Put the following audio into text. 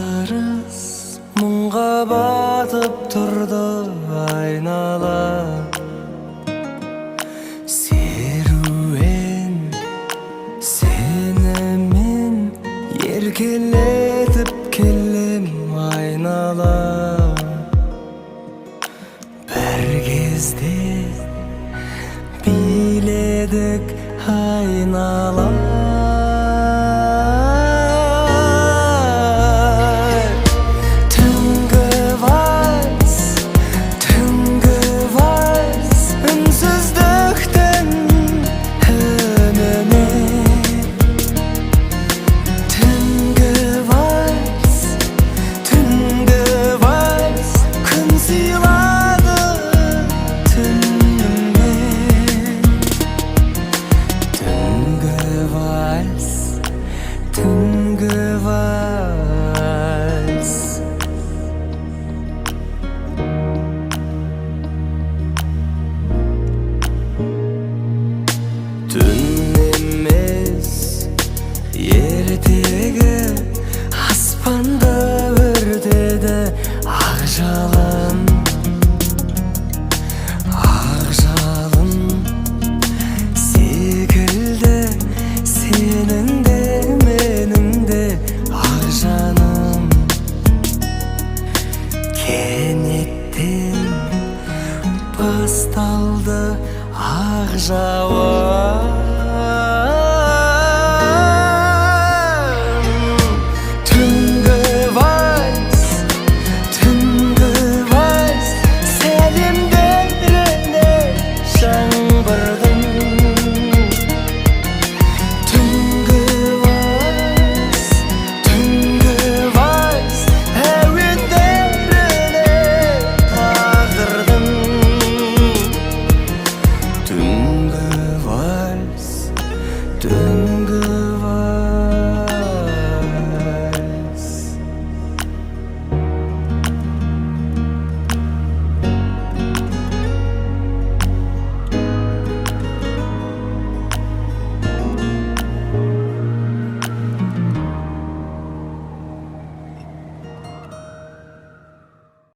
Жарыс мұңға батып тұрды айнала, серуен сенімен еркелетіп келем айнала. Бір кезде биледік айнала, түнгі вальс. Түн емес ертегі аспанда өртеді ақ жалын, ақ жалын секілді сенің де менің де ақ жаным. Кенеттен басталды ақ жауын.